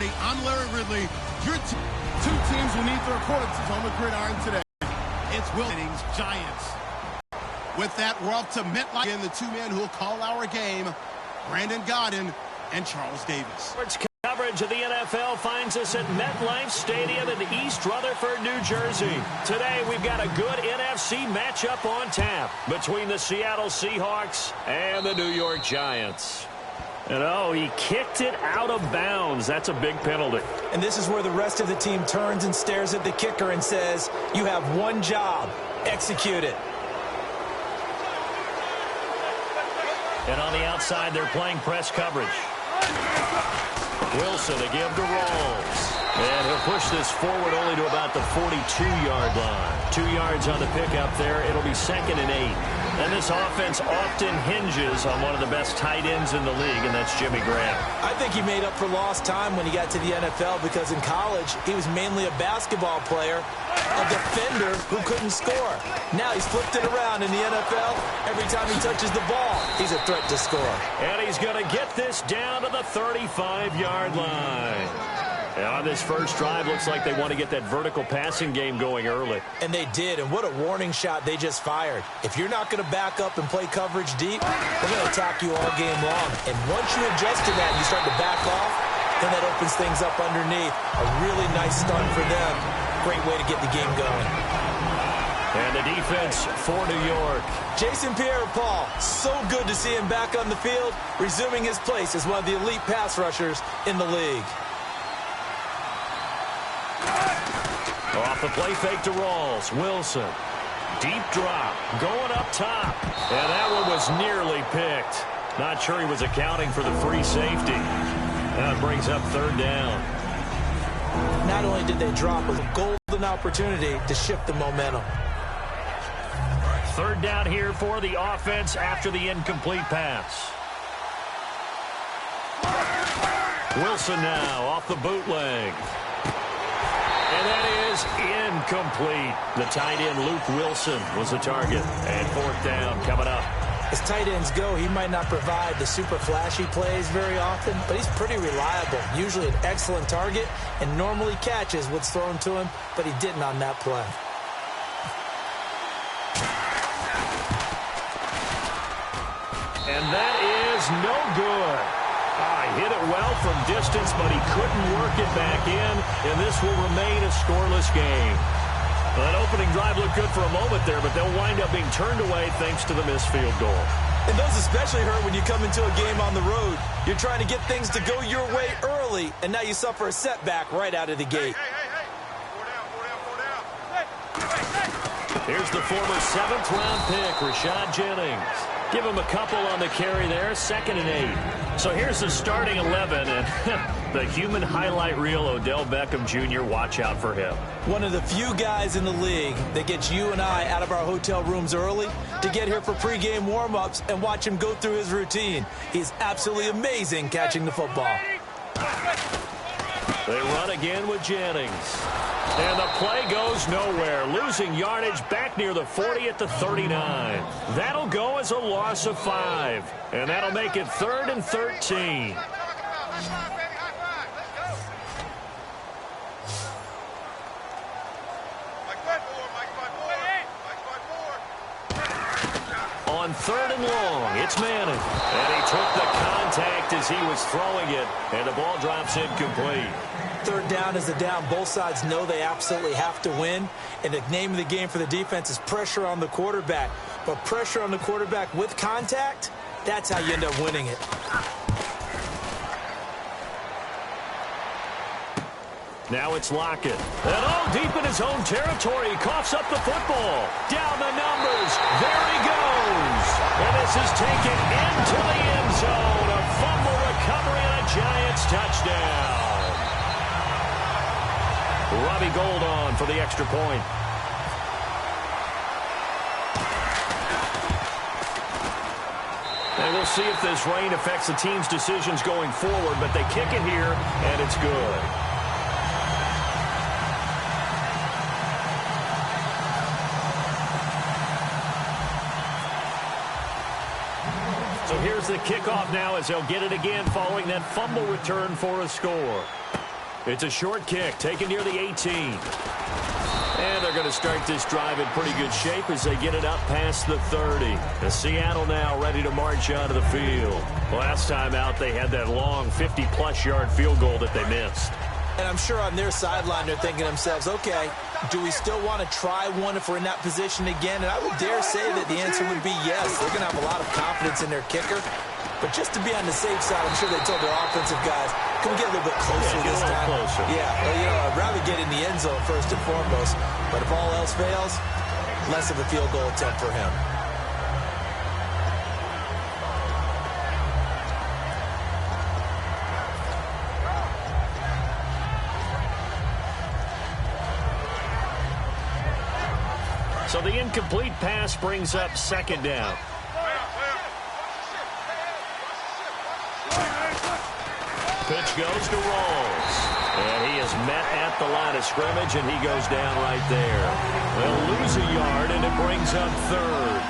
I'm Larry Ridley. Your two teams will need their quarterbacks on the gridiron today. It's Wilson's Giants. With that, we're off to MetLife. And the two men who will call our game, Brandon Godden and Charles Davis. Coverage of the NFL finds us at MetLife Stadium in East Rutherford, New Jersey. Today, we've got a good NFC matchup on tap between the Seattle Seahawks and the New York Giants. And oh, he kicked it out of bounds. That's a big penalty. And this is where the rest of the team turns and stares at the kicker and says, you have one job. Execute it. And on the outside, they're playing press coverage. Wilson to give to Rawls. And he'll push this forward only to about the 42-yard line. 2 yards on the pickup there. It'll be 2nd and 8. And this offense often hinges on one of the best tight ends in the league, and that's Jimmy Graham. I think he made up for lost time when he got to the NFL because in college, he was mainly a basketball player, a defender who couldn't score. Now he's flipped it around in the NFL. Every time he touches the ball, he's a threat to score. And he's going to get this down to the 35-yard line. And on this first drive, looks like they want to get that vertical passing game going early. And they did, and what a warning shot they just fired. If you're not going to back up and play coverage deep, we're going to attack you all game long. And once you adjust to that and you start to back off, then that opens things up underneath. A really nice start for them. Great way to get the game going. And the defense for New York. Jason Pierre-Paul, so good to see him back on the field, resuming his place as one of the elite pass rushers in the league. Off the play fake to Rawls. Wilson. Deep drop. Going up top. And that one was nearly picked. Not sure he was accounting for the free safety. That brings up 3rd down. Not only did they drop, it was a golden opportunity to shift the momentum. 3rd down here for the offense after the incomplete pass. Wilson now off the bootleg. And that is incomplete. The tight end, Luke Wilson, was the target. And 4th down coming up. As tight ends go, he might not provide the super flashy plays very often, but he's pretty reliable. Usually an excellent target and normally catches what's thrown to him, but he didn't on that play. And that is no good. Hit it well from distance, but he couldn't work it back in, and this will remain a scoreless game. Well, that opening drive looked good for a moment there, but they'll wind up being turned away thanks to the missed field goal. And those especially hurt when you come into a game on the road. You're trying to get things to go your way early, and now you suffer a setback right out of the gate. Here's the former 7th-round pick, Rashad Jennings. Give him a couple on the carry there, 2nd and 8. So here's the starting 11, and the human highlight reel, Odell Beckham Jr., watch out for him. One of the few guys in the league that gets you and I out of our hotel rooms early to get here for pregame warm-ups and watch him go through his routine. He's absolutely amazing catching the football. They run again with Jennings. And the play goes nowhere. Losing yardage back near the 40 at the 39. That'll go as a loss of 5. And that'll make it 3rd and 13. On 3rd and long, it's Manning. And he took the contact as he was throwing it. And the ball drops incomplete. 3rd down is a down. Both sides know they absolutely have to win. And the name of the game for the defense is pressure on the quarterback. But pressure on the quarterback with contact, that's how you end up winning it. Now it's Lockett. And deep in his own territory, he coughs up the football. Down the numbers. There he goes. And this is taken into the end zone. A fumble recovery and a Giants touchdown. Robbie Gould on for the extra point. And we'll see if this rain affects the team's decisions going forward, but they kick it here, and it's good. So here's the kickoff now as they'll get it again following that fumble return for a score. It's a short kick taken near the 18. And they're going to start this drive in pretty good shape as they get it up past the 30. And Seattle now ready to march onto the field. Last time out, they had that long 50-plus yard field goal that they missed. And I'm sure on their sideline they're thinking to themselves, okay, do we still want to try one if we're in that position again? And I would dare say that the answer would be yes. They're going to have a lot of confidence in their kicker. But just to be on the safe side, I'm sure they told their offensive guys, can we get a little bit closer this time? Closer. Yeah, well, I'd rather get in the end zone first and foremost. But if all else fails, less of a field goal attempt for him. So the incomplete pass brings up second down. Pitch goes to Rawls. And he is met at the line of scrimmage, and he goes down right there. They'll lose a yard, and it brings up third.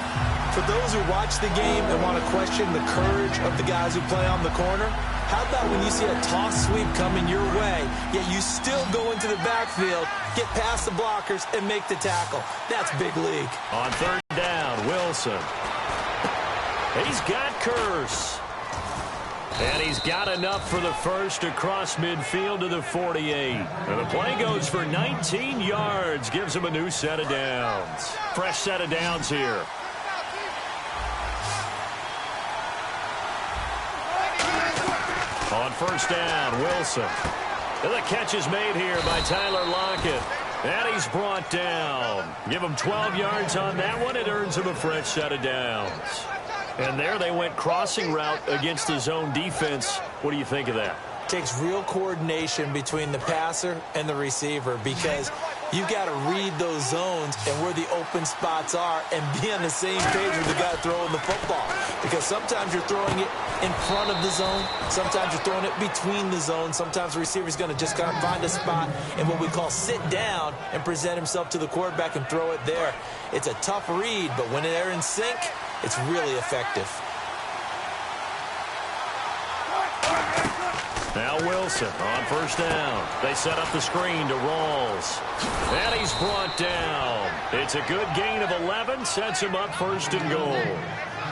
For those who watch the game and want to question the courage of the guys who play on the corner, how about when you see a toss sweep coming your way, yet you still go into the backfield, get past the blockers, and make the tackle? That's big league. On third down, Wilson. He's got Curse. And he's got enough for the first across midfield to the 48. And the play goes for 19 yards, gives him a new set of downs. Fresh set of downs here. On first down, Wilson. And the catch is made here by Tyler Lockett. And he's brought down. Give him 12 yards on that one. It earns him a fresh set of downs. And there they went crossing route against the zone defense. What do you think of that? Takes real coordination between the passer and the receiver because you've got to read those zones and where the open spots are and be on the same page with the guy throwing the football. Because sometimes you're throwing it in front of the zone. Sometimes you're throwing it between the zones. Sometimes the receiver's going to just kind of find a spot and what we call sit down and present himself to the quarterback and throw it there. It's a tough read, but when they're in sync, it's really effective. Now Wilson on first down. They set up the screen to Rawls. And he's brought down. It's a good gain of 11. Sets him up first and goal.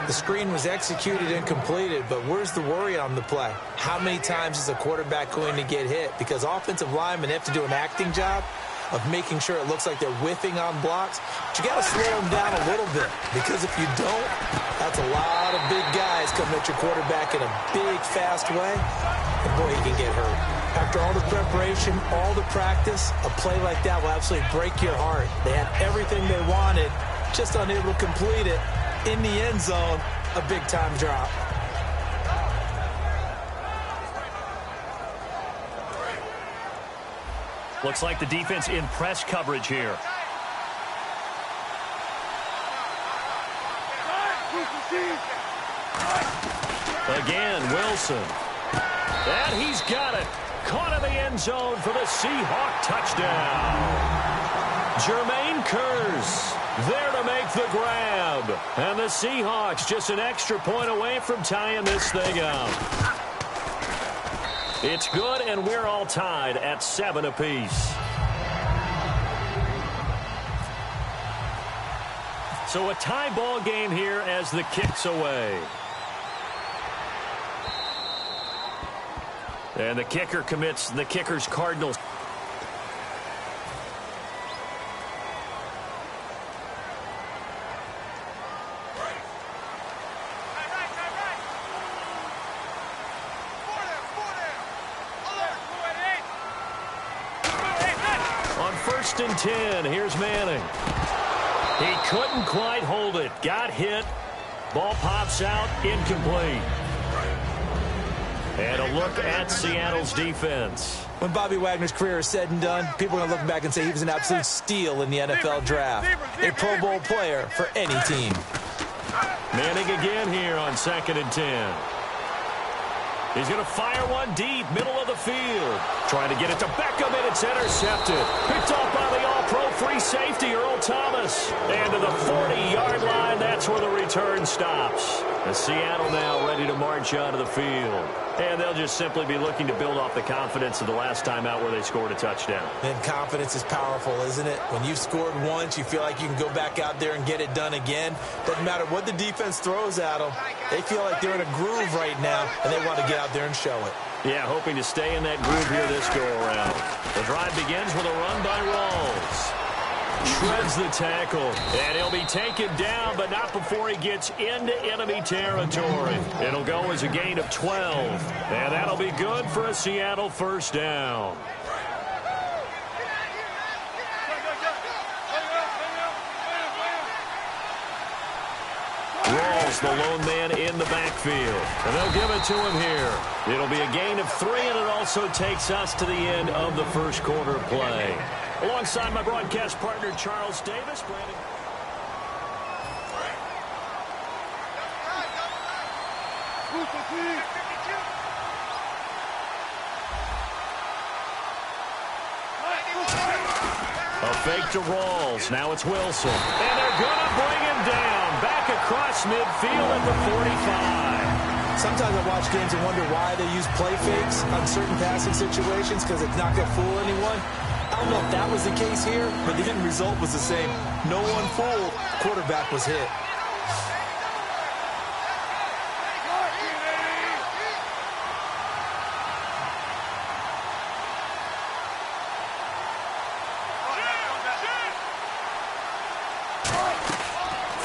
The screen was executed and completed, but where's the worry on the play? How many times is a quarterback going to get hit? Because offensive linemen have to do an acting job of making sure it looks like they're whiffing on blocks. But you got to slow them down a little bit, because if you don't, that's a lot of big guys coming at your quarterback in a big, fast way. And boy, he can get hurt. After all the preparation, all the practice, a play like that will absolutely break your heart. They had everything they wanted, just unable to complete it. In the end zone, a big-time drop. Looks like the defense in press coverage here. Again, Wilson. And he's got it. Caught in the end zone for the Seahawk touchdown. Jermaine Kearse there to make the grab. And the Seahawks just an extra point away from tying this thing up. It's good, and we're all tied at 7 apiece. So a tie ball game here as the kick's away. And the kicker commits the kicker's Cardinals. On first and 10, here's Manning. He couldn't quite hold it. Got hit. Ball pops out. Incomplete. And a look at Seattle's defense. When Bobby Wagner's career is said and done, people are going to look back and say he was an absolute steal in the NFL draft. A Pro Bowl player for any team. Manning again here on second and 10. He's going to fire one deep, middle of the field. Trying to get it to Beckham, and it's intercepted. Picked off by the all-pro free safety, Earl Thomas. And to the 40-yard line, that's where the return stops. Seattle now ready to march onto the field. And they'll just simply be looking to build off the confidence of the last time out where they scored a touchdown. And confidence is powerful, isn't it? When you've scored once, you feel like you can go back out there and get it done again. Doesn't matter what the defense throws at them. They feel like they're in a groove right now, and they want to get out there and show it. Yeah, hoping to stay in that groove here this go-around. The drive begins with a run by Rawls. Shreds the tackle, and he'll be taken down, but not before he gets into enemy territory. It'll go as a gain of 12, and that'll be good for a Seattle first down. Rawls, the lone man in the backfield, and they'll give it to him here. It'll be a gain of 3, and it also takes us to the end of the first quarter play. Alongside my broadcast partner, Charles Davis. Brandon. A fake to Rawls. Now it's Wilson. And they're going to bring him down. Back across midfield at the 45. Sometimes I watch games and wonder why they use play fakes on certain passing situations, because it's not going to fool anyone. I don't know if that was the case here, but the end result was the same. No one fooled. Quarterback was hit.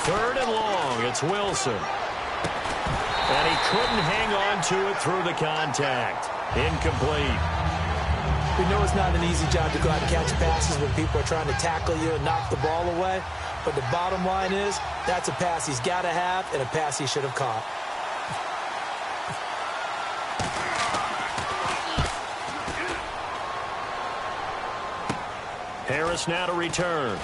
Third and long. It's Wilson. And he couldn't hang on to it through the contact. Incomplete. We know it's not an easy job to go out and catch passes when people are trying to tackle you and knock the ball away. But the bottom line is, that's a pass he's got to have and a pass he should have caught. Harris now to return.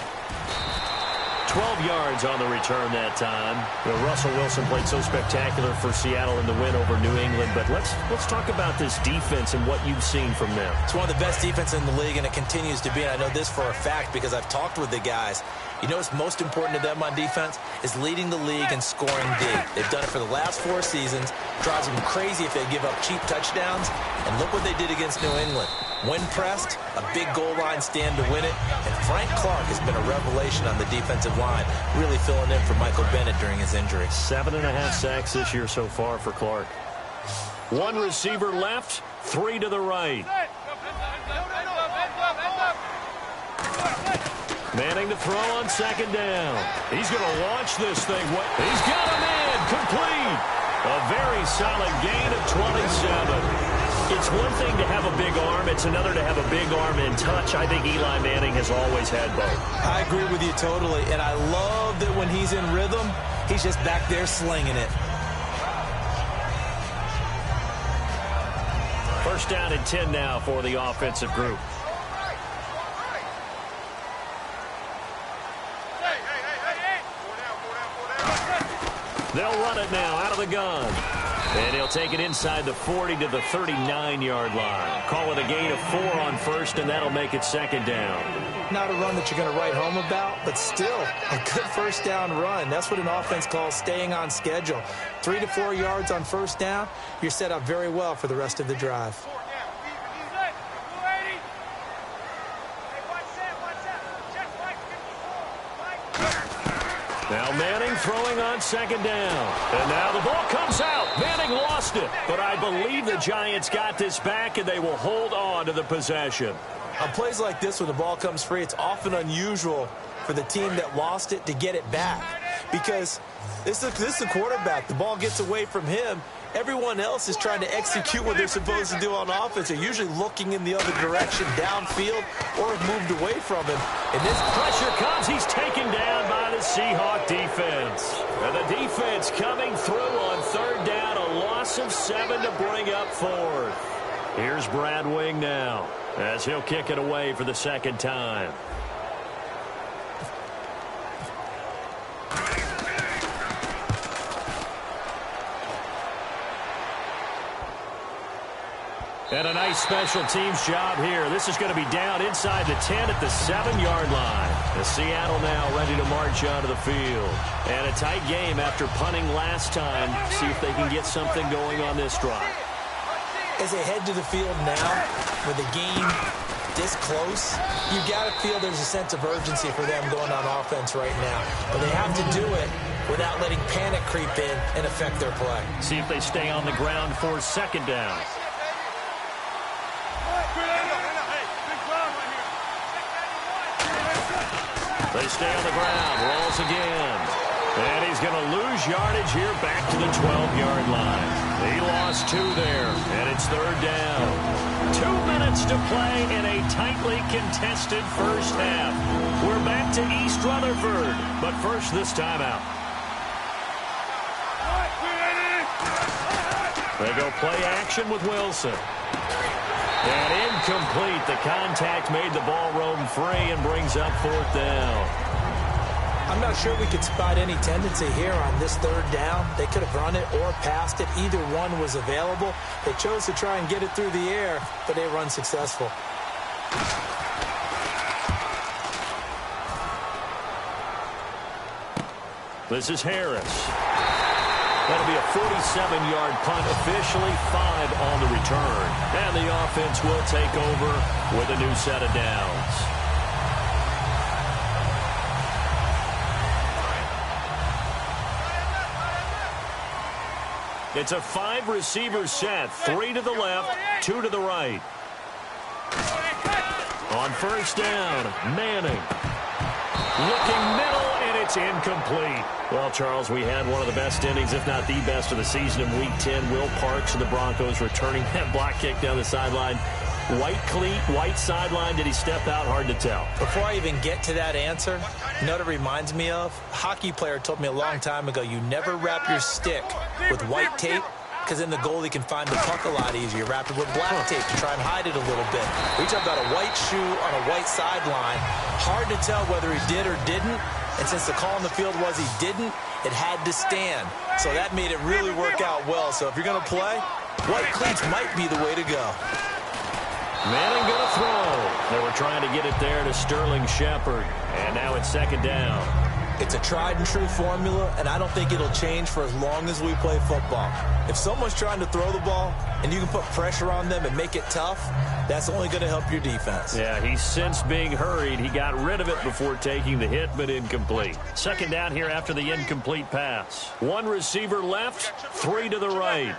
12 yards on the return that time. You know, Russell Wilson played so spectacular for Seattle in the win over New England, but let's talk about this defense and what you've seen from them. It's one of the best defenses in the league, and it continues to be. And I know this for a fact because I've talked with the guys. You know what's most important to them on defense is leading the league in scoring D. They've done it for the last 4 seasons. Drives them crazy if they give up cheap touchdowns. And look what they did against New England. When pressed, a big goal line stand to win it. And Frank Clark has been a revelation on the defensive line, really filling in for Michael Bennett during his injury. 7.5 sacks this year so far for Clark. 1 receiver left, 3 to the right. Manning to throw on second down. He's going to launch this thing. He's got him in. Complete. A very solid gain of 27. It's one thing to have a big arm. It's another to have a big arm in touch. I think Eli Manning has always had both. I agree with you totally. And I love that when he's in rhythm, he's just back there slinging it. First down and 10 now for the offensive group. They'll run it now out of the gun. And he'll take it inside the 40 to the 39-yard line. Call it a gain of 4 on first, and that'll make it second down. Not a run that you're going to write home about, but still a good first down run. That's what an offense calls staying on schedule. 3 to 4 yards on first down, you're set up very well for the rest of the drive. Now Manning throwing on second down. And now the ball comes out. Manning lost it. But I believe the Giants got this back, and they will hold on to the possession. On plays like this, when the ball comes free, it's often unusual for the team that lost it to get it back. Because this is the quarterback. The ball gets away from him. Everyone else is trying to execute what they're supposed to do on offense. They're usually looking in the other direction, downfield, or have moved away from him. And this pressure comes. He's taken down by the Seahawk defense. And the defense coming through on third down. A loss of 7 to bring up fourth. Here's Brad Wing now as he'll kick it away for the second time. And a nice special teams job here. This is going to be down inside the 10 at the 7-yard line. The Seattle now ready to march onto the field. And a tight game after punting last time. See if they can get something going on this drive. As they head to the field now, with the game this close, you got to feel there's a sense of urgency for them going on offense right now. But they have to do it without letting panic creep in and affect their play. See if they stay on the ground for 2nd down. They stay on the ground. Rolls again. And he's going to lose yardage here back to the 12-yard line. He lost 2 there, and it's 3rd down. 2 minutes to play in a tightly contested first half. We're back to East Rutherford, but first this timeout. They go play action with Wilson. And incomplete. The contact made the ball roam free and brings up 4th down. I'm not sure we could spot any tendency here on this 3rd down. They could have run it or passed it. Either one was available. They chose to try and get it through the air, but they were unsuccessful. This is Harris. That'll be a 47-yard punt, officially 5 on the return. And the offense will take over with a new set of downs. It's a 5-receiver set, 3 to the left, 2 to the right. On 1st down, Manning. Looking middle, and it's incomplete. Well, Charles, we had one of the best innings, if not the best of the season in Week 10. Will Parks and the Broncos returning that block kick down the sideline. White cleat, white sideline. Did he step out? Hard to tell. Before I even get to that answer, you know what it reminds me of? A hockey player told me a long time ago, you never wrap your stick with white tape, because then the goalie can find the puck a lot easier. Wrap it with black tape to try and hide it a little bit. We talk about a white shoe on a white sideline. Hard to tell whether he did or didn't. And since the call on the field was he didn't, it had to stand. So that made it really work out well. So if you're going to play, white cleats might be the way to go. Manning going to throw. They were trying to get it there to Sterling Shepard. And now it's 2nd down. It's a tried-and-true formula, and I don't think it'll change for as long as we play football. If someone's trying to throw the ball and you can put pressure on them and make it tough, that's only going to help your defense. Yeah, he sensed being hurried. He got rid of it before taking the hit, but incomplete. 2nd down here after the incomplete pass. 1 receiver left, 3 to the right.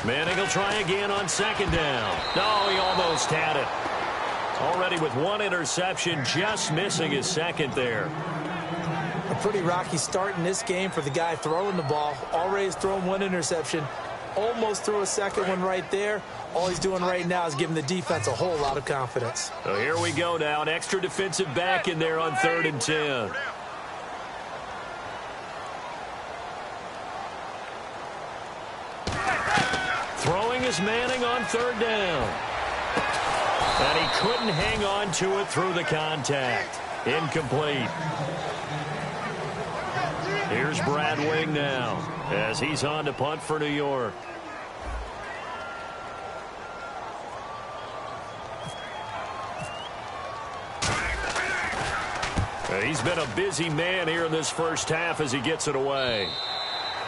Manning will try again on 2nd down. No, he almost had it. Already with 1 interception, just missing his 2nd there. A pretty rocky start in this game for the guy throwing the ball. Already has thrown 1 interception. Almost threw a 2nd one right there. All he's doing right now is giving the defense a whole lot of confidence. So here we go now. An extra defensive back in there on 3rd and 10. Throwing is Manning on 3rd down. And he couldn't hang on to it through the contact. Incomplete. Here's Brad Wing now as he's on to punt for New York. He's been a busy man here in this first half as he gets it away.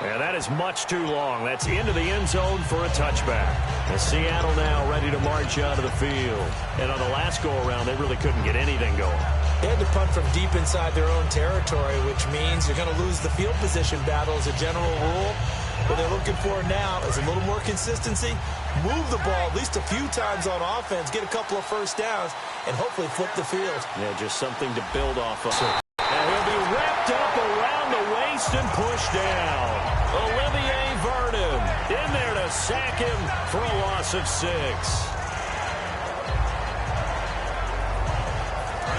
And that is much too long. That's into the end zone for a touchback. And Seattle now ready to march out of the field. And on the last go-around, they really couldn't get anything going. They had to punt from deep inside their own territory, which means you're going to lose the field position battle as a general rule. What they're looking for now is a little more consistency, move the ball at least a few times on offense, get a couple of first downs, and hopefully flip the field. Yeah, just something to build off of. And he'll be wrapped up around the waist and pushed down. Olivier Vernon in there to sack him for a loss of 6.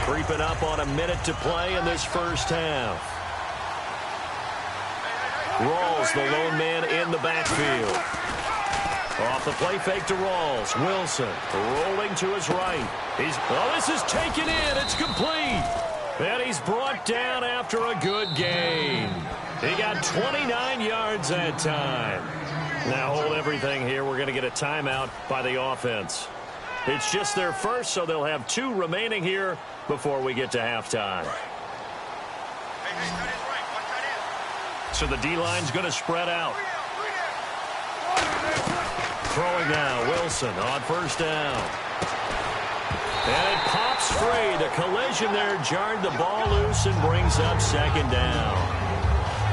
Creeping up on a minute to play in this first half. Rawls, the lone man in the backfield. Off the play fake to Rawls. Wilson rolling to his right. This is taken in. It's complete. And he's brought down after a good gain. He got 29 yards that time. Now hold everything here. We're going to get a timeout by the offense. It's just their first, so they'll have 2 remaining here before we get to halftime. So the D-line's going to spread out. Throwing now, Wilson on first down. And it pops free. The collision there jarred the ball loose and brings up second down.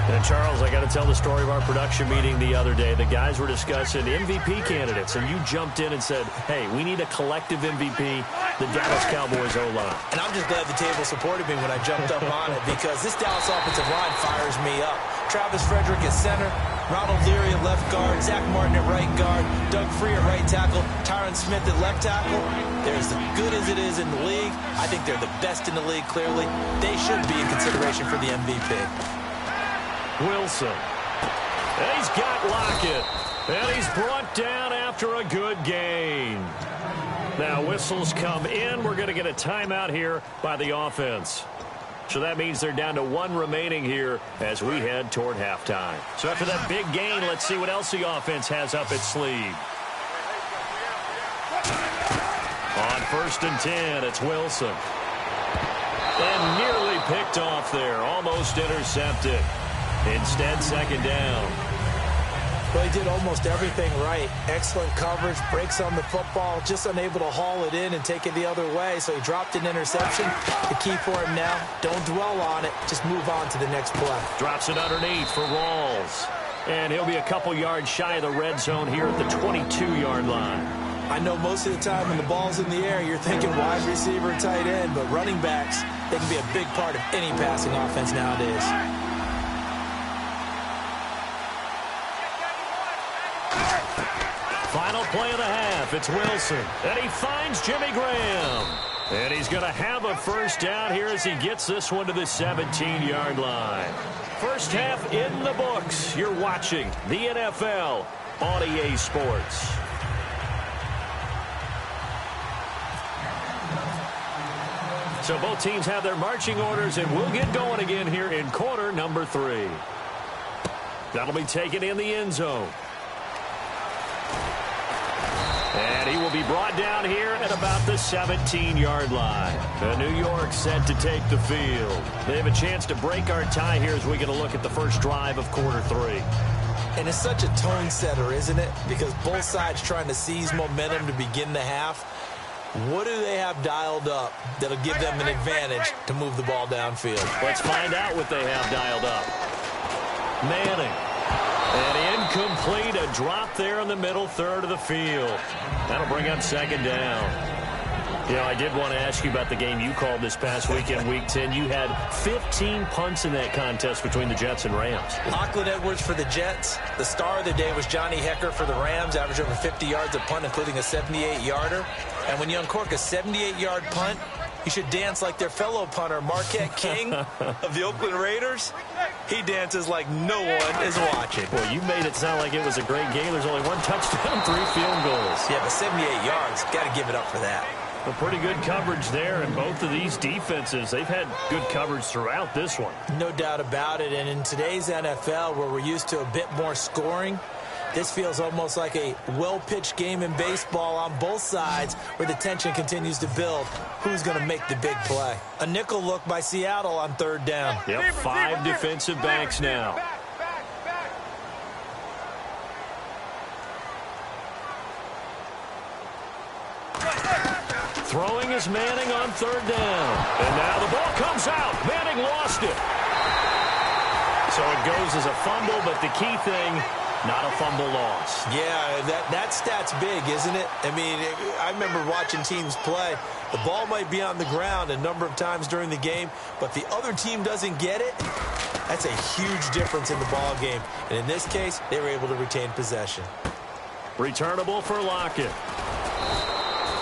And, Charles, I got to tell the story of our production meeting the other day. The guys were discussing MVP candidates, and you jumped in and said, hey, we need a collective MVP, the Dallas Cowboys O-line. And I'm just glad the table supported me when I jumped up on it because this Dallas offensive line fires me up. Travis Frederick at center, Ronald Leary at left guard, Zach Martin at right guard, Doug Free at right tackle, Tyron Smith at left tackle. They're as good as it is in the league. I think they're the best in the league, clearly. They should be in consideration for the MVP. Wilson. And he's got Lockett. And he's brought down after a good gain. Now whistles come in. We're going to get a timeout here by the offense. So that means they're down to 1 remaining here as we head toward halftime. So after that big gain, let's see what else the offense has up its sleeve. On 1st and 10, it's Wilson. And nearly picked off there. Almost intercepted. Instead, second down. Well, he did almost everything right. Excellent coverage, breaks on the football, just unable to haul it in and take it the other way. So he dropped an interception. The key for him now, don't dwell on it. Just move on to the next play. Drops it underneath for Rawls. And he'll be a couple yards shy of the red zone here at the 22-yard line. I know most of the time when the ball's in the air, you're thinking wide receiver, tight end, but running backs, they can be a big part of any passing offense nowadays. Final play of the half. It's Wilson. And he finds Jimmy Graham. And he's going to have a first down here as he gets this one to the 17-yard line. First half in the books. You're watching the NFL on EA Sports. So both teams have their marching orders, and we'll get going again here in quarter number 3. That'll be taken in the end zone. And he will be brought down here at about the 17-yard line. New York set to take the field. They have a chance to break our tie here as we get a look at the first drive of quarter 3. And it's such a tone setter, isn't it? Because both sides trying to seize momentum to begin the half. What do they have dialed up that'll give them an advantage to move the ball downfield? Let's find out what they have dialed up. Manning. And incomplete, a drop there in the middle third of the field. That'll bring up second down. You know, I did want to ask you about the game you called this past weekend, Week 10. You had 15 punts in that contest between the Jets and Rams. Lachlan Edwards for the Jets. The star of the day was Johnny Hecker for the Rams, averaged over 50 yards a punt, including a 78-yarder. And when you uncork a 78-yard punt, you should dance like their fellow punter, Marquette King of the Oakland Raiders. He dances like no one is watching. Well, you made it sound like it was a great game. There's only 1 touchdown, 3 field goals. Yeah, but 78 yards, got to give it up for that. Well, pretty good coverage there, and both of these defenses, they've had good coverage throughout this one. No doubt about it, and in today's NFL, where we're used to a bit more scoring, this feels almost like a well-pitched game in baseball on both sides where the tension continues to build. Who's going to make the big play? A nickel look by Seattle on third down. Yep, 5 defensive backs now. Throwing is Manning on third down. And now the ball comes out. Manning lost it. So it goes as a fumble, but the key thing, not a fumble loss. Yeah, that stat's big, isn't it? I mean, I remember watching teams play. The ball might be on the ground a number of times during the game, but the other team doesn't get it. That's a huge difference in the ball game. And in this case, they were able to retain possession. Returnable for Lockett.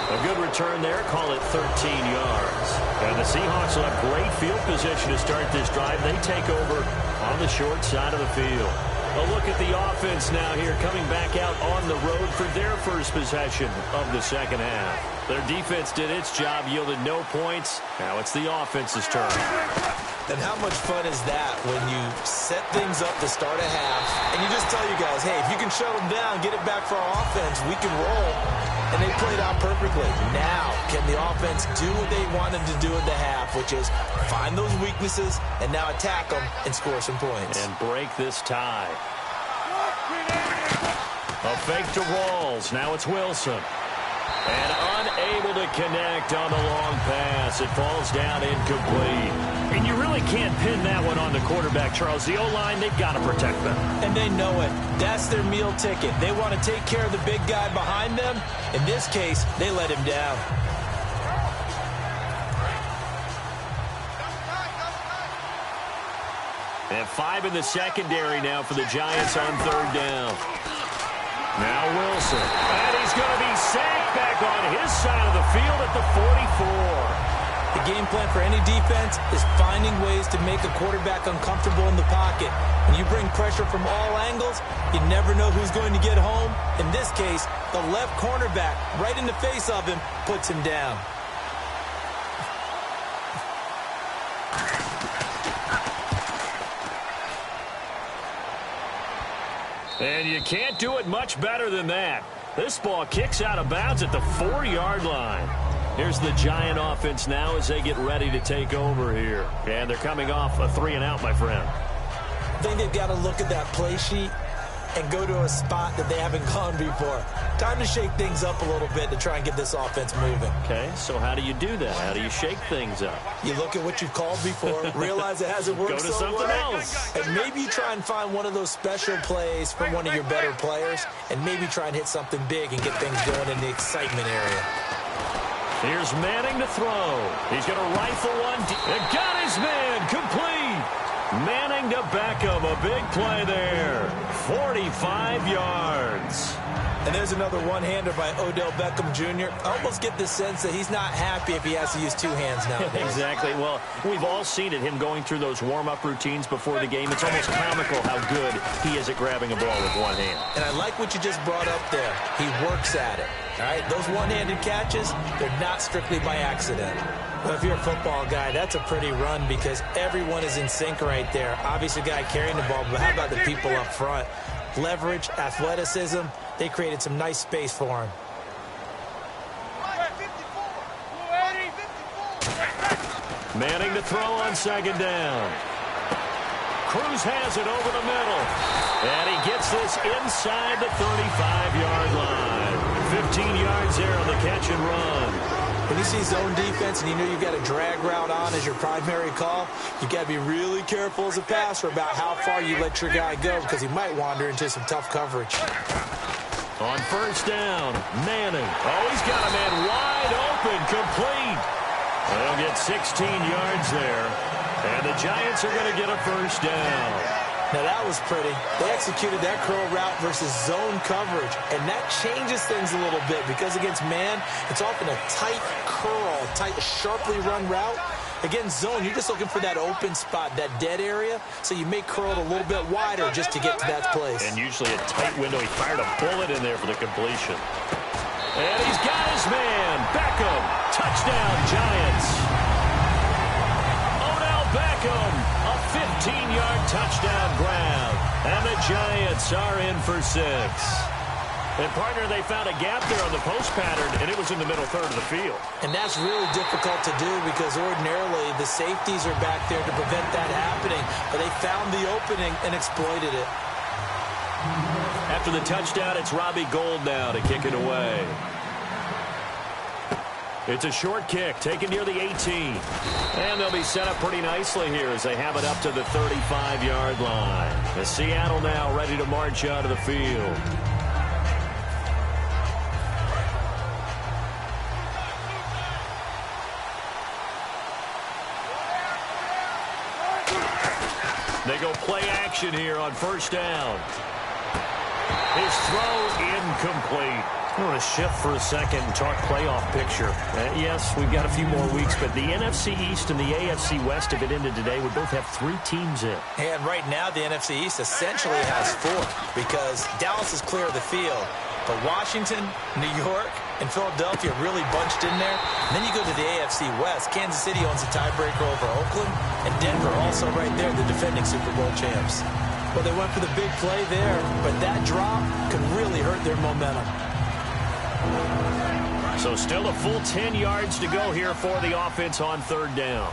A good return there. Call it 13 yards. And the Seahawks will have great field position to start this drive. They take over on the short side of the field. A look at the offense now here, coming back out on the road for their first possession of the second half. Their defense did its job, yielded no points. Now it's the offense's turn. And how much fun is that when you set things up to start a half, and you just tell you guys, hey, if you can shut them down, get it back for our offense, we can roll. And they played out perfectly. Now, can the offense do what they wanted to do at the half, which is find those weaknesses and now attack them and score some points. And break this tie. A fake to Rawls. Now it's Wilson. And unable to connect on the long pass. It falls down incomplete. And you really can't pin that one on the quarterback, Charles. The O-line, they've got to protect them. And they know it. That's their meal ticket. They want to take care of the big guy behind them. In this case, they let him down. And 5 in the secondary now for the Giants on 3rd down. Now Wilson. And he's going to be sacked back on his side of the field at the 44. The game plan for any defense is finding ways to make a quarterback uncomfortable in the pocket. When you bring pressure from all angles, you never know who's going to get home. In this case, the left cornerback, right in the face of him, puts him down. And you can't do it much better than that. This ball kicks out of bounds at the 4-yard line. Here's the Giant offense now as they get ready to take over here. And they're coming off a 3-and-out, my friend. I think they've got to look at that play sheet and go to a spot that they haven't gone before. Time to shake things up a little bit to try and get this offense moving. Okay, so how do you do that? How do you shake things up? You look at what you've called before, realize it hasn't worked Go to something else. and maybe you try and find one of those special plays from one of your better players, and maybe try and hit something big and get things going in the excitement area. Here's Manning to throw. He's going to rifle one. And got his man complete. Manning to Beckham. A big play there. 45 yards. And there's another one-hander by Odell Beckham Jr. I almost get the sense that he's not happy if he has to use 2 hands nowadays. Exactly. Well, we've all seen it, him going through those warm-up routines before the game. It's almost comical how good he is at grabbing a ball with one hand. And I like what you just brought up there. He works at it. All right, those one-handed catches, they're not strictly by accident. Well, if you're a football guy, that's a pretty run because everyone is in sync right there. Obviously, the guy carrying the ball, but how about the people up front? Leverage, athleticism, they created some nice space for him. Manning to throw on 2nd down. Cruz has it over the middle. And he gets this inside the 35-yard line. 15 yards there on the catch and run. When you see zone defense and you know you've got a drag route on as your primary call, you've got to be really careful as a passer about how far you let your guy go because he might wander into some tough coverage. On 1st down, Manning. Oh, he's got a man wide open, complete. They'll get 16 yards there. And the Giants are going to get a 1st down. Now, that was pretty. They executed that curl route versus zone coverage, and that changes things a little bit because against man, it's often a tight curl, tight, sharply run route. Against zone, you're just looking for that open spot, that dead area, so you may curl it a little bit wider just to get to that place. And usually a tight window. He fired a bullet in there for the completion. And he's got his man, Beckham. Touchdown, Giants. Odell Beckham. 15-yard touchdown grab. And the Giants are in for 6. And, partner, they found a gap there on the post pattern, and it was in the middle third of the field. And that's really difficult to do because ordinarily the safeties are back there to prevent that happening. But they found the opening and exploited it. After the touchdown, it's Robbie Gould now to kick it away. It's a short kick, taken near the 18. And they'll be set up pretty nicely here as they have it up to the 35-yard line. The Seattle now ready to march out of the field. They go play action here on 1st down. His throw incomplete. I want to shift for a second and talk playoff picture. Yes, we've got a few more weeks, but the NFC East and the AFC West, if it ended today, would both have 3 teams in. And right now, the NFC East essentially has 4 because Dallas is clear of the field. But Washington, New York, and Philadelphia really bunched in there. And then you go to the AFC West. Kansas City owns a tiebreaker over Oakland, and Denver also right there, the defending Super Bowl champs. Well, they went for the big play there, but that drop could really hurt their momentum. So still a full 10 yards to go here for the offense on third down.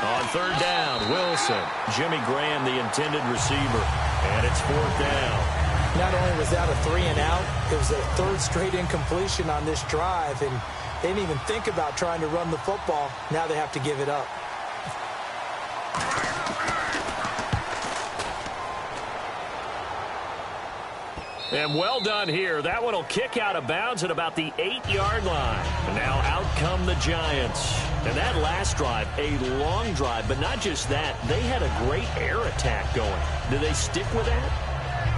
On third down, Wilson. Jimmy Graham, the intended receiver. And it's fourth down. Not only was that a 3-and-out, it was their third straight incompletion on this drive, and they didn't even think about trying to run the football. Now they have to give it up. And well done here. That one will kick out of bounds at about the 8-yard line. And now out come the Giants. And that last drive, a long drive, but not just that. They had a great air attack going. Do they stick with that?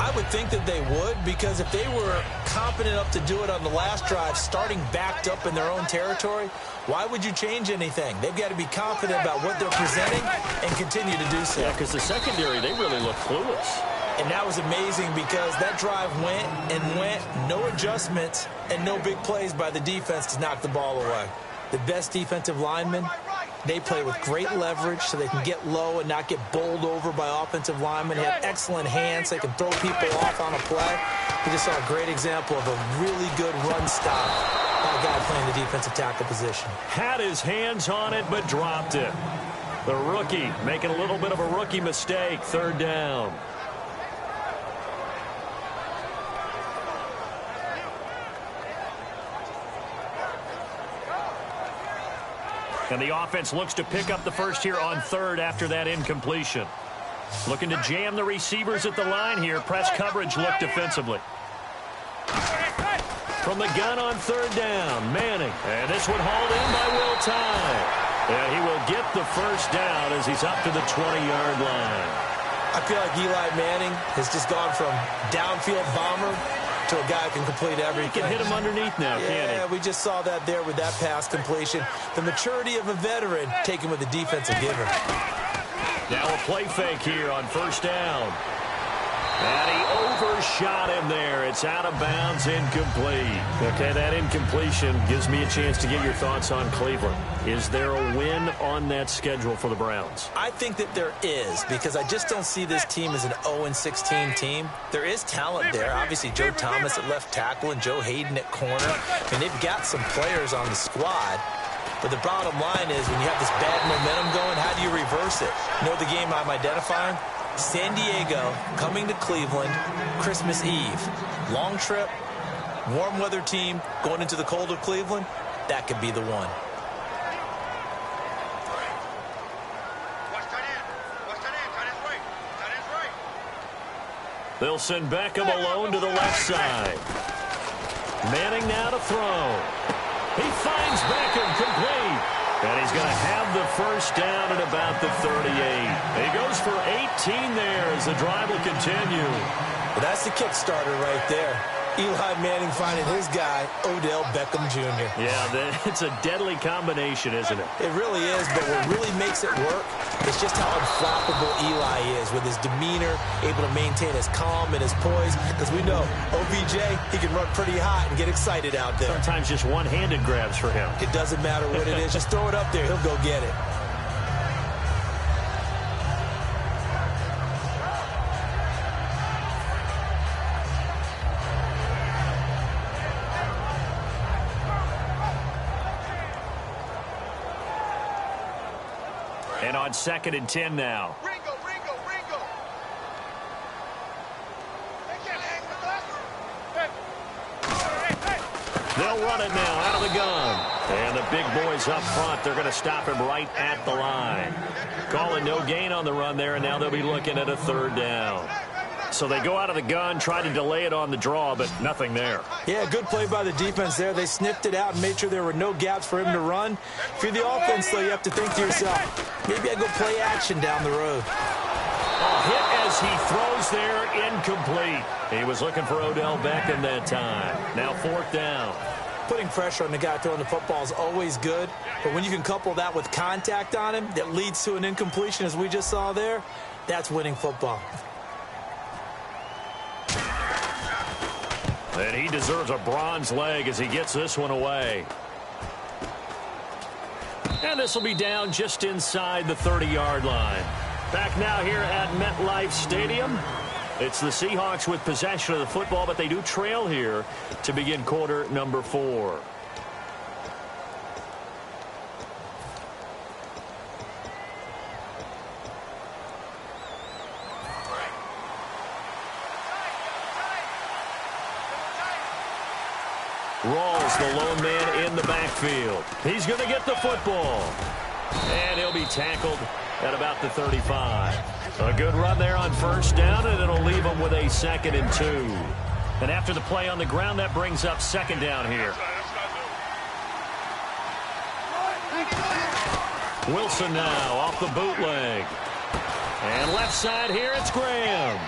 I would think that they would, because if they were confident enough to do it on the last drive, starting backed up in their own territory, why would you change anything? They've got to be confident about what they're presenting and continue to do so. Yeah, because the secondary, they really look clueless. And that was amazing because that drive went and went, no adjustments and no big plays by the defense to knock the ball away. The best defensive linemen, they play with great leverage so they can get low and not get bowled over by offensive linemen. They have excellent hands. They can throw people off on a play. We just saw a great example of a really good run stop by a guy playing the defensive tackle position. Had his hands on it, but dropped it. The rookie making a little bit of a rookie mistake. Third down. And the offense looks to pick up the first here on third after that incompletion. Looking to jam the receivers at the line here. Press coverage look defensively. From the gun on third down, Manning. And this one hauled in by Will Tye. And he will get the first down as he's up to the 20-yard line. I feel like Eli Manning has just gone from downfield bomber to a guy who can complete everything. He can hit him underneath now, can't he? Yeah, we just saw that there with that pass completion. The maturity of a veteran taken with a defensive giver. Now a play fake here on first down. And he overshot him there. It's out of bounds, incomplete. Okay, that incompletion gives me a chance to get your thoughts on Cleveland. Is there a win on that schedule for the Browns? I think that there is, because I just don't see this team as an 0-16 team. There is talent there. Obviously, Joe Thomas at left tackle and Joe Hayden at corner. And they've got some players on the squad. But the bottom line is, when you have this bad momentum going, how do you reverse it? You know the game I'm identifying? San Diego coming to Cleveland Christmas Eve. Long trip, warm weather team going into the cold of Cleveland. That could be the one. They'll send Beckham alone to the left side. Manning now to throw. He finds Beckham complete. And he's going to have the first down at about the 38. He goes for 18 there as the drive will continue. Well, that's the kickstarter right there. Eli Manning finding his guy, Odell Beckham Jr. Yeah, it's a deadly combination, isn't it? It really is, but what really makes it work is just how unflappable Eli is with his demeanor, able to maintain his calm and his poise, because we know OBJ, he can run pretty hot and get excited out there. Sometimes just one-handed grabs for him. It doesn't matter what it is. Just throw it up there. He'll go get it. And on 2nd and 10 now. Ringo. They'll run it now out of the gun. And the big boys up front, they're going to stop him right at the line. Calling no gain on the run there, and now they'll be looking at a third down. So they go out of the gun, try to delay it on the draw, but nothing there. Yeah, good play by the defense there. They sniffed it out and made sure there were no gaps for him to run. If you're the offense, though, you have to think to yourself, maybe I go play action down the road. Hit as he throws there, incomplete. He was looking for Odell Beckham that time. Now 4th down. Putting pressure on the guy throwing the football is always good, but when you can couple that with contact on him that leads to an incompletion, as we just saw there, that's winning football. And he deserves a bronze leg as he gets this one away. And this will be down just inside the 30-yard line. Back now here at MetLife Stadium. It's the Seahawks with possession of the football, but they do trail here to begin quarter number 4. Rawls, the lone man in the backfield. He's going to get the football. And he'll be tackled at about the 35. A good run there on first down, and it'll leave him with a 2nd and 2. And after the play on the ground, that brings up 2nd down here. Wilson now off the bootleg. And left side here, it's Graham.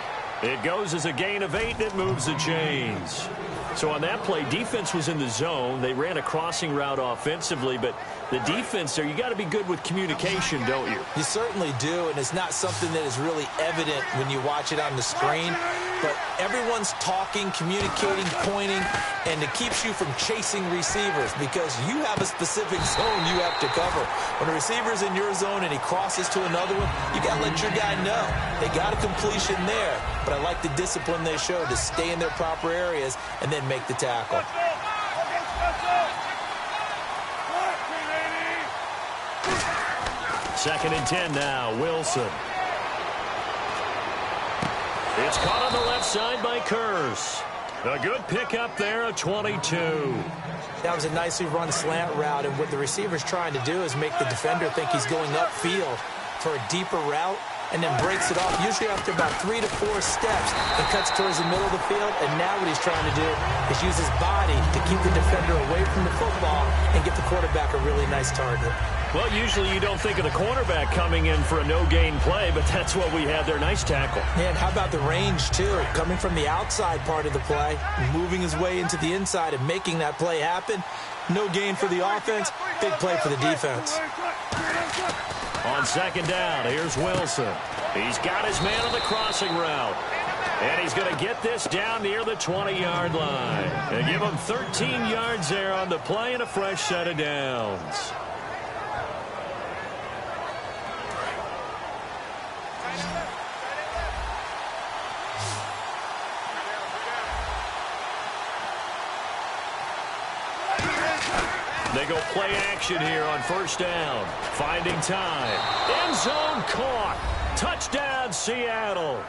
It goes as a gain of 8, and it moves the chains. So on that play, defense was in the zone. They ran a crossing route offensively, but the defense there, you got to be good with communication, don't you? You certainly do, and it's not something that is really evident when you watch it on the screen. But everyone's talking, communicating, pointing, and it keeps you from chasing receivers because you have a specific zone you have to cover. When a receiver's in your zone and he crosses to another one, you got to let your guy know. They got a completion there, but I like the discipline they showed to stay in their proper areas and then make the tackle. 2nd and 10 now, Wilson. It's caught on the left side by Curse. A good pickup there, a 22. That was a nicely run slant route, and what the receiver's trying to do is make the defender think he's going upfield for a deeper route and then breaks it off, usually after about 3 to 4 steps, and cuts towards the middle of the field. And now what he's trying to do is use his body to keep the defender away from the football and get the quarterback a really nice target. Well, usually you don't think of the cornerback coming in for a no-gain play, but that's what we had there. Nice tackle. And how about the range, too? Coming from the outside part of the play, moving his way into the inside and making that play happen. No gain for the offense, big play for the defense. On 2nd down, here's Wilson. He's got his man on the crossing route. And he's going to get this down near the 20-yard line. And give him 13 yards there on the play and a fresh set of downs. They go play action here on first down. Finding time. End zone caught. Touchdown, Seattle.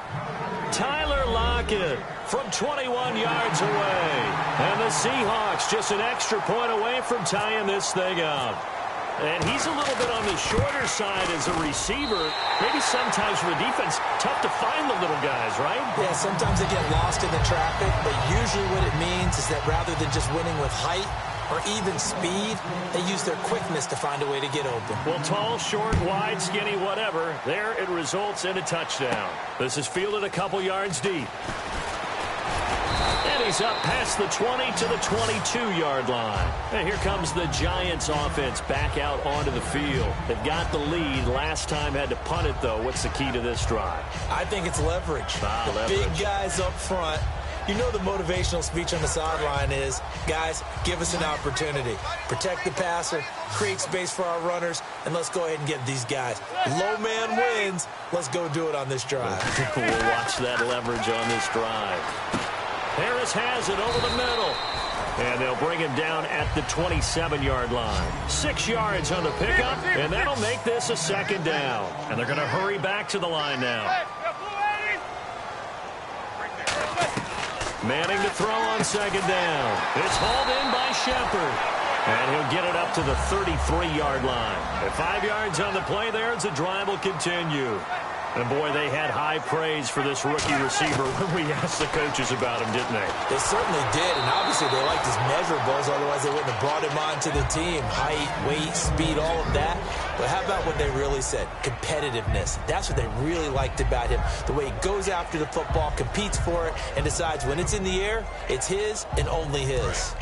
Tyler Lockett from 21 yards away. And the Seahawks just an extra point away from tying this thing up. And he's a little bit on the shorter side as a receiver. Maybe sometimes for the defense, tough to find the little guys, right? Yeah, sometimes they get lost in the traffic, but usually what it means is that rather than just winning with height or even speed, they use their quickness to find a way to get open. Well, tall, short, wide, skinny, whatever, there it results in a touchdown. This is fielded a couple yards deep. And he's up past the 20 to the 22-yard line. And here comes the Giants offense back out onto the field. They've got the lead. Last time had to punt it, though. What's the key to this drive? I think it's leverage. Leverage. Big guys up front. You know the motivational speech on the sideline is, guys, give us an opportunity. Protect the passer, create space for our runners, and let's go ahead and get these guys. Low man wins. Let's go do it on this drive. We'll watch that leverage on this drive. Harris has it over the middle. And they'll bring him down at the 27-yard line. 6 yards on the pickup, and that'll make this a 2nd down. And they're going to hurry back to the line now. Manning to throw on 2nd down. It's hauled in by Shepard. And he'll get it up to the 33-yard line. At 5 yards on the play there, as the drive will continue. And, boy, they had high praise for this rookie receiver when we asked the coaches about him, didn't they? They certainly did, and obviously they liked his measurables, otherwise they wouldn't have brought him onto the team. Height, weight, speed, all of that. But how about what they really said? Competitiveness. That's what they really liked about him. The way he goes after the football, competes for it, and decides when it's in the air, it's his and only his.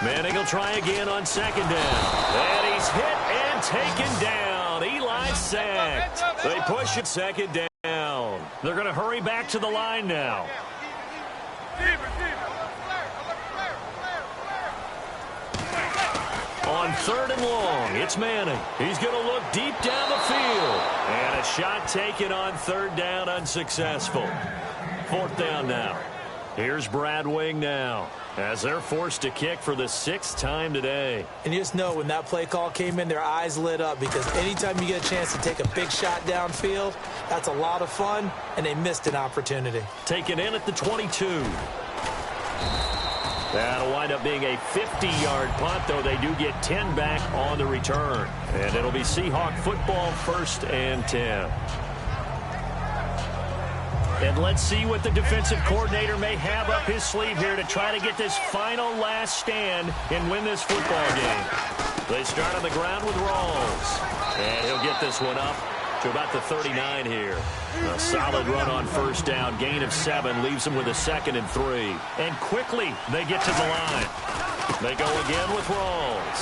Manning will try again on 2nd down. And he's hit and taken down. Eli sacked. They push it second down. They're going to hurry back to the line now. On 3rd and long, it's Manning. He's going to look deep down the field. And a shot taken on 3rd down, unsuccessful. 4th down now. Here's Brad Wing now, as they're forced to kick for the 6th time today. And you just know when that play call came in, their eyes lit up, because anytime you get a chance to take a big shot downfield, that's a lot of fun, and they missed an opportunity. Taken in at the 22. That'll wind up being a 50-yard punt, though they do get 10 back on the return. And it'll be Seahawk football, 1st and 10. And let's see what the defensive coordinator may have up his sleeve here to try to get this final last stand and win this football game. They start on the ground with Rawls. And he'll get this one up to about the 39 here. A solid run on 1st down. Gain of 7 leaves them with a 2nd and 3. And quickly they get to the line. They go again with Rawls.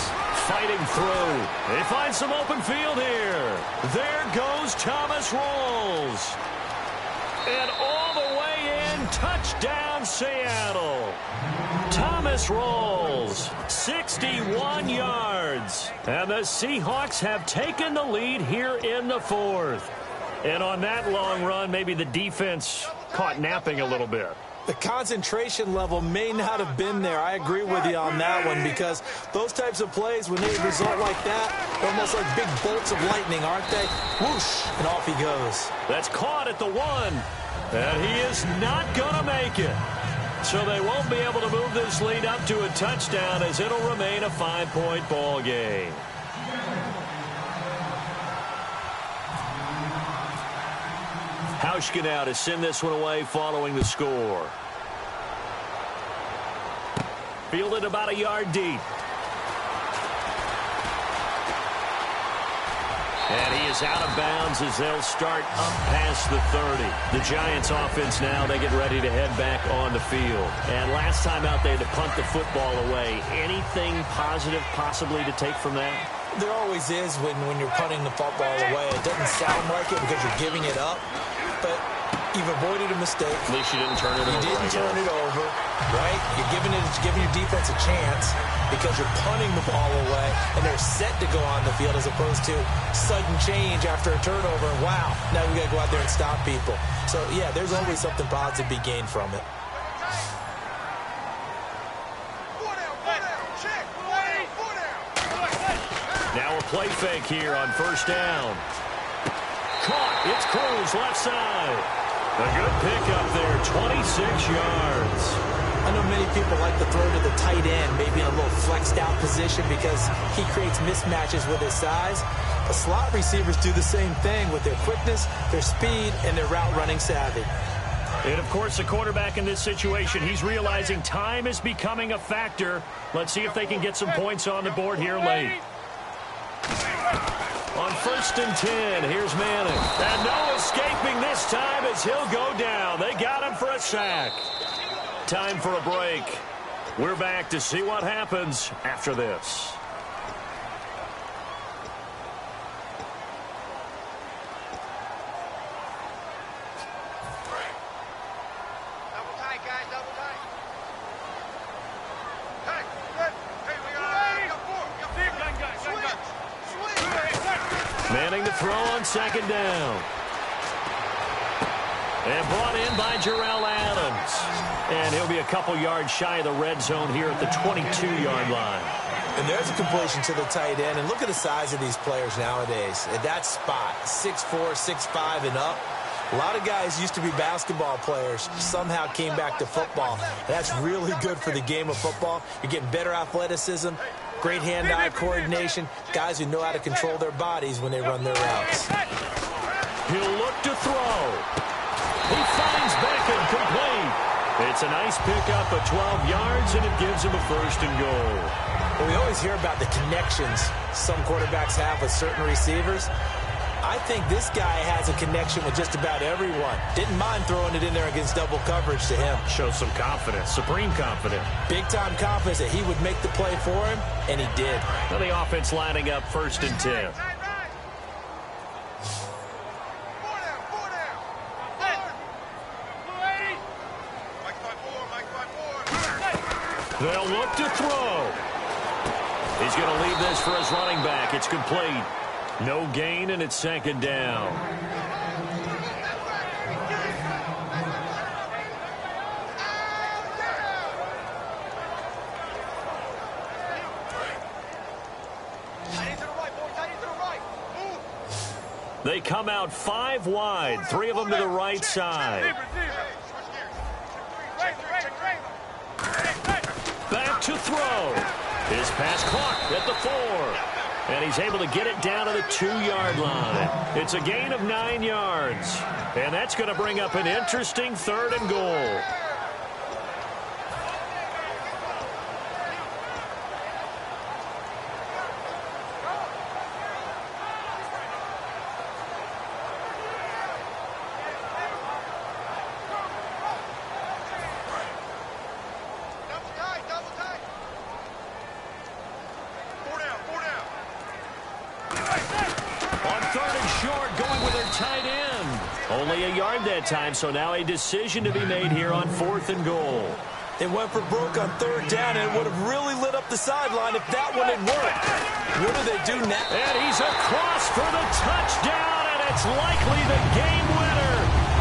Fighting through. They find some open field here. There goes Thomas Rawls. And all the way in, touchdown Seattle. Thomas Rawls, 61 yards. And the Seahawks have taken the lead here in the 4th. And on that long run, maybe the defense caught napping a little bit. The concentration level may not have been there. I agree with you on that one, because those types of plays, when they result like that, they're almost like big bolts of lightning, aren't they? Whoosh, and off he goes. That's caught at the 1, and he is not going to make it. So they won't be able to move this lead up to a touchdown, as it'll remain a 5-point ball game. Hauschka now to send this one away following the score. Fielded about a yard deep. And he is out of bounds as they'll start up past the 30. The Giants offense now, they get ready to head back on the field. And last time out, they had to punt the football away. Anything positive possibly to take from that? There always is when you're punting the football away. It doesn't sound like it because you're giving it up, but you've avoided a mistake. At least you didn't turn it over. You didn't turn it over, right? You're giving your defense a chance because you're punting the ball away, and they're set to go on the field as opposed to sudden change after a turnover. And wow, now we got to go out there and stop people. So, yeah, there's always something positive to be gained from it. Now a play fake here on 1st down. Caught. It's Cruz left side. A good pickup there, 26 yards. I know many people like to throw to the tight end, maybe in a little flexed out position because he creates mismatches with his size. The slot receivers do the same thing with their quickness, their speed, and their route running savvy. And, of course, the quarterback in this situation, he's realizing time is becoming a factor. Let's see if they can get some points on the board here late. On 1st and 10, here's Manning. And no escaping this time as he'll go down. They got him for a sack. Time for a break. We're back to see what happens after this. Manning to throw on 2nd down. And brought in by Jarrell Adams. And he'll be a couple yards shy of the red zone here at the 22-yard line. And there's a completion to the tight end. And look at the size of these players nowadays. At that spot, 6'4", 6'5", and up. A lot of guys used to be basketball players, somehow came back to football. And that's really good for the game of football. You're getting better athleticism, great hand-eye coordination, guys who know how to control their bodies when they run their routes. He'll look to throw. He finds Beckham complete. It's a nice pickup of 12 yards, and it gives him a 1st and goal. Well, we always hear about the connections some quarterbacks have with certain receivers. I think this guy has a connection with just about everyone. Didn't mind throwing it in there against double coverage to him. Shows some confidence, supreme confidence. Big-time confidence that he would make the play for him, and he did. Well, the offense lining up 1st and 10. They'll look to throw. He's going to leave this for his running back. It's complete. No gain, and it's 2nd down. They come out 5 wide, 3 of them to the right side. Back to throw. His pass caught at the 4. And he's able to get it down to the 2-yard line. It's a gain of 9 yards. And that's going to bring up an interesting 3rd and goal. Only a yard that time, so now a decision to be made here on 4th and goal. It went for broke on 3rd down, and it would have really lit up the sideline if that one had worked. What do they do now? And he's across for the touchdown, and it's likely the game winner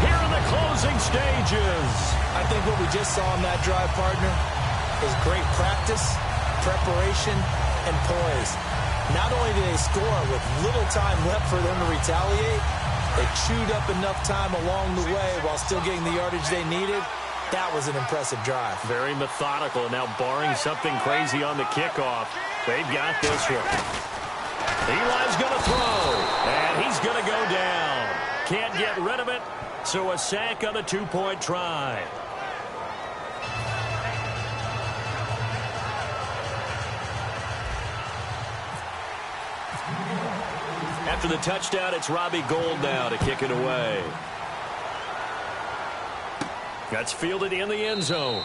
here in the closing stages. I think what we just saw in that drive, partner, is great practice, preparation, and poise. Not only did they score with little time left for them to retaliate, they chewed up enough time along the way while still getting the yardage they needed. That was an impressive drive. Very methodical. Now, barring something crazy on the kickoff, they've got this one. Eli's going to throw, and he's going to go down. Can't get rid of it, so a sack on the 2-point try. After the touchdown, it's Robbie Gould now to kick it away. That's fielded in the end zone.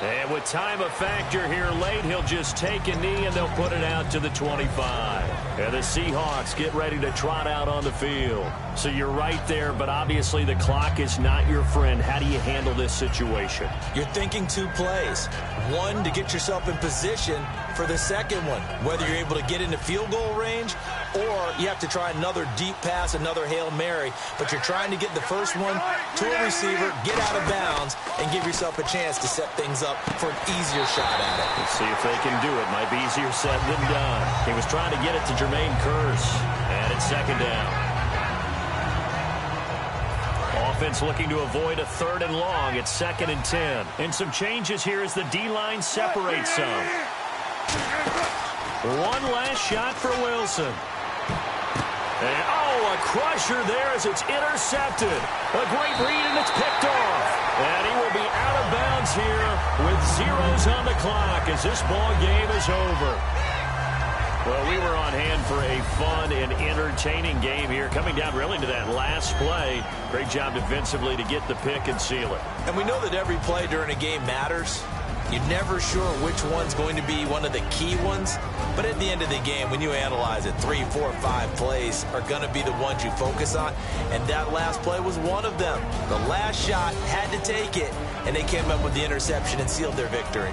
And with time a factor here late, he'll just take a knee and they'll put it out to the 25. And the Seahawks get ready to trot out on the field. So you're right there, but obviously the clock is not your friend. How do you handle this situation? You're thinking 2 plays. One, to get yourself in position for the second one, whether you're able to get into field goal range or you have to try another deep pass, another Hail Mary, but you're trying to get the first one to a receiver, get out of bounds, and give yourself a chance to set things up for an easier shot at it. Let's see if they can do it. Might be easier said than done. He was trying to get it to Jermaine Kearse, and it's 2nd down. Offense looking to avoid a 3rd and long. It's 2nd and 10. And some changes here as the D-line separates some. One last shot for Wilson. And, a crusher there as it's intercepted. A great read, and it's picked off. And he will be out of bounds here with zeros on the clock as this ball game is over. Well, we were on hand for a fun and entertaining game here, coming down really to that last play. Great job defensively to get the pick and seal it. And we know that every play during a game matters. You're never sure which one's going to be one of the key ones. But at the end of the game, when you analyze it, 3, 4, 5 plays are going to be the ones you focus on. And that last play was one of them. The last shot had to take it, and they came up with the interception and sealed their victory.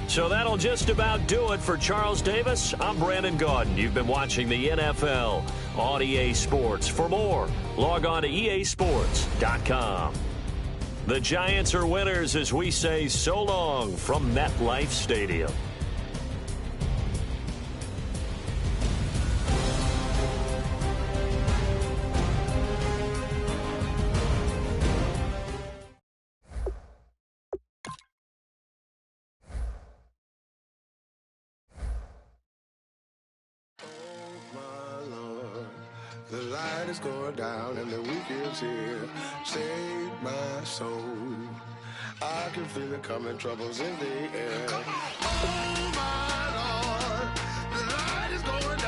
So that'll just about do it for Charles Davis. I'm Brandon Gaudin. You've been watching the NFL on EA Sports. For more, log on to easports.com. The Giants are winners as we say so long from MetLife Stadium. night is going down and the weekend's here. Save my soul. I can feel it coming, troubles in the air. Oh my Lord, the light is going down.